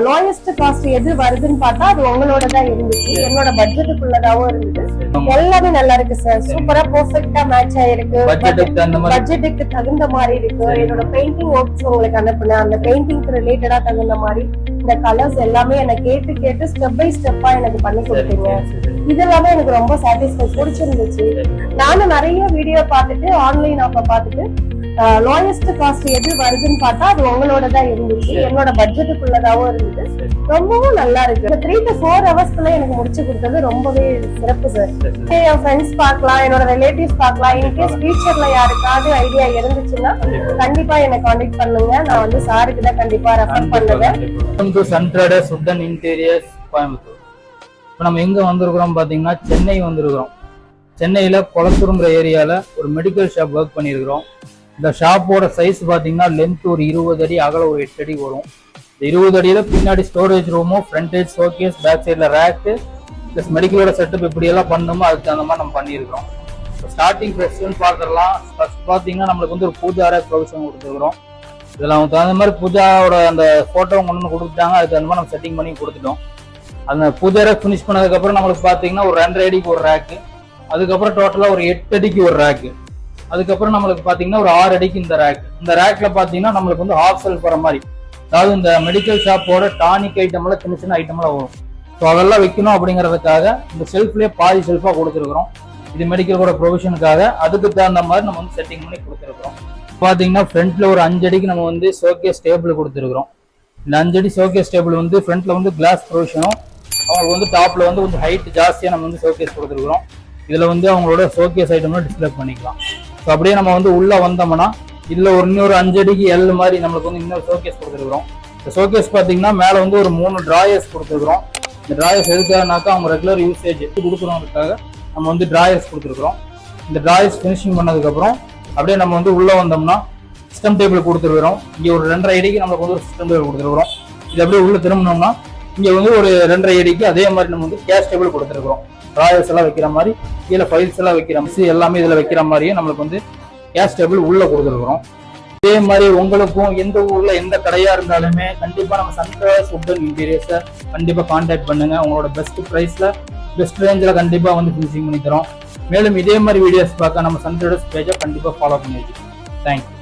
Lowest cost எது வருதுன்னு பார்த்தா அது உங்களோட தான் இருந்துச்சு. என்னோட பட்ஜெட்டுக்குள்ளதாவும் இருந்தது. எல்லாமே நல்லா இருக்கு சார். சூப்பரா பெர்ஃபெக்ட்டா மேட்ச் ஆயிருக்கு. பட்ஜெட்டுக்கு தகுந்த மாதிரி இருக்கு. என்னோட பெயிண்டிங் ஒர்க்ஸ் உங்களுக்கு அனுப்புனேன். அந்த பெயிண்டிங்க்கு ரிலேட்டடா தகுந்த மாதிரி இந்த கலர்ஸ் எல்லாமே எனக்கு கேட்டு ஸ்டெப் பை ஸ்டெப்பா எனக்கு பண்ணி கொடுத்தீங்க. இதெல்லாமே எனக்கு ரொம்ப சாட்டிஸ்ஃபை பிடிச்சிருந்துச்சு. நானும் நிறைய வீடியோ பார்த்துட்டு ஆன்லைன் ஆப்ப பார்த்துட்டு லோயஸ்ட் காஸ்ட் எது வருதுன்னு பார்த்தா அது உங்களோட தான் இருந்துச்சு. என்னோட பட்ஜெட்டுக்குள்ளதாவும் இருந்தது. ரொம்பவும் நல்லா இருக்கு. 3 to 4 ஹவர்ஸ்க்குள்ள எனக்கு முடிச்சு கொடுத்தது ரொம்பவே சிறப்பு சார். என் ஃப்ரெண்ட்ஸ் பார்க்கலாம், என்னோட ரிலேட்டிவ்ஸ் பார்க்கலாம். இன்கேஸ் ஃபியூச்சர்ல யாருக்காவது ஐடியா இருந்துச்சுன்னா கண்டிப்பா என்ன கான்டாக்ட் பண்ணுங்க. நான் வந்து சாருக்கு தான் கண்டிப்பா ரெஃபர் பண்ணுவேன். Sun traders wooden interiors Coimbatore. இப்போ நம்ம எங்க வந்திருக்கிறோம் பாத்தீங்கன்னா சென்னை வந்திருக்கிறோம். சென்னையில கொளத்தூருங்கிற ஏரியால ஒரு மெடிக்கல் ஷாப் ஒர்க் பண்ணியிருக்கிறோம். இந்த ஷாப்போட சைஸ் பாத்தீங்கன்னா லென்த் ஒரு 20 அடி, அகல ஒரு 8 அடி வரும். இந்த 20 அடியில பின்னாடி ஸ்டோரேஜ் ரூமும், ஃப்ரண்டேஜ் ஷோகேஸ், பேக் சைட்ல ரேக்கு பிளஸ் மெடிக்கலோட செட்டப் இப்படி எல்லாம் பண்ணணுமோ அதுக்கு தகுந்த மாதிரி நம்ம பண்ணியிருக்கிறோம். ஸ்டார்டிங் ப்ரைஸ்ன்னு பார்த்துடலாம். ஃபர்ஸ்ட் பாத்தீங்கன்னா நம்மளுக்கு வந்து ஒரு பூஜா ரேக் ப்ரொவிஷன் கொடுத்துருக்கிறோம். இதில் அவங்க தகுந்த மாதிரி பூஜாவோட அந்த போட்டோ ஒன்று கொடுத்துட்டாங்க. அதுக்கு தகுந்த மாதிரி நம்ம செட்டிங் பண்ணி கொடுத்துட்டோம். அந்த பூஜா ரேக் ஃபினிஷ் பண்ணதுக்கப்புறம் நம்மளுக்கு பார்த்தீங்கன்னா ஒரு 2.5 அடிக்கு ஒரு ரேக்கு, அதுக்கப்புறம் டோட்டலாக ஒரு 8 அடிக்கு ஒரு ரேக்கு, அதுக்கப்புறம் நம்மளுக்கு பாத்தீங்கன்னா ஒரு 6 அடிக்கு இந்த ரேக். இந்த ரேக்ல பாத்தீங்கன்னா நம்மளுக்கு வந்து ஹாஃப் செல்ஃப் வர மாதிரி, அதாவது இந்த மெடிக்கல் ஷாப்போட டானிக் ஐட்டம்ல சின்ன ஐட்டம்லாம் வரும். ஸோ அதெல்லாம் வைக்கணும் அப்படிங்கிறதுக்காக இந்த செல்ஃப்லேயே பாதி செல்ஃபா கொடுத்துருக்குறோம். இது மெடிக்கலோட ப்ரொவிஷனுக்காக. அதுக்கு தகுந்த மாதிரி நம்ம வந்து செட்டிங் பண்ணி கொடுத்துருக்குறோம். பாத்தீங்கன்னா ஃப்ரண்ட்ல ஒரு 5 அடிக்கு நம்ம வந்து ஷோகேஸ் டேபிள் கொடுத்துருக்குறோம். இந்த 5 அடி ஷோகேஸ் டேபிள் வந்து ஃப்ரண்ட்ல வந்து கிளாஸ் ப்ரொவிஷனும், அவங்களுக்கு வந்து டாப்ல வந்து கொஞ்சம் ஹைட் ஜாஸ்தியா நம்ம வந்து ஷோகேஸ் கொடுத்துருக்குறோம். இதுல வந்து அவங்களோட ஷோகேஸ் ஐட்டம்லாம் டிஸ்பிளே பண்ணிக்கலாம். ஸோ அப்படியே நம்ம வந்து உள்ள வந்தோம்னா இதுல இன்னொரு 5 அடிக்கு எல் மாதிரி நம்மளுக்கு வந்து இன்னொரு ஷோகேஸ் கொடுத்துருக்குறோம். இந்த ஷோகேஸ் பாத்தீங்கன்னா மேல வந்து ஒரு 3 டிராயர்ஸ் கொடுத்துருக்குறோம். இந்த டிராயர்ஸ் எதுக்காகனாக்கா அவங்க ரெகுலர் யூசேஜ் கொடுக்குறவங்களுக்காக நம்ம வந்து டிராயர்ஸ் கொடுத்துருக்குறோம். இந்த டிராயர்ஸ் ஃபினிஷிங் பண்ணதுக்கு அப்புறம் அப்படியே நம்ம வந்து உள்ள வந்தோம்னா சிஸ்டம் டேபிள் கொடுத்துருக்குறோம். இங்க ஒரு 2.5 அடிக்கு நம்மளுக்கு வந்து ஒரு சிஸ்டம் டேபிள் கொடுத்துருக்குறோம். இது அப்படியே உள்ள திரும்பினோம்னா இங்க வந்து ஒரு 2.5 அடிக்கு அதே மாதிரி நம்ம வந்து கேஷ் டேபிள் கொடுத்துருக்குறோம். டிராயர்ஸ் எல்லாம் வைக்கிற மாதிரி, கீழே ஃபைல்ஸ் எல்லாம் வைக்கிற மாதிரி, எல்லாமே இதுல வைக்கிற மாதிரியே நம்மளுக்கு வந்து கேஷ் டேபிள் உள்ள கொடுத்துருக்குறோம். இதே மாதிரி உங்களுக்கும் எந்த ஊர்ல எந்த கடையா இருந்தாலுமே கண்டிப்பா நம்ம சன் ட்ரேடர்ஸ் உட்டன் இன்டீரியர்ஸை கண்டிப்பா கான்டாக்ட் பண்ணுங்க. உங்களோட பெஸ்ட் பிரைஸ்ல பெஸ்ட் ரேஞ்சில் கண்டிப்பா வந்து ஃபினிஷிங் பண்ணி தரோம். மேலும் இதே மாதிரி வீடியோஸ் பார்க்க நம்ம சன் ட்ரேடர்ஸ் பேஜை கண்டிப்பா ஃபாலோ பண்ணி வச்சுக்கோங்க. தேங்க்யூ.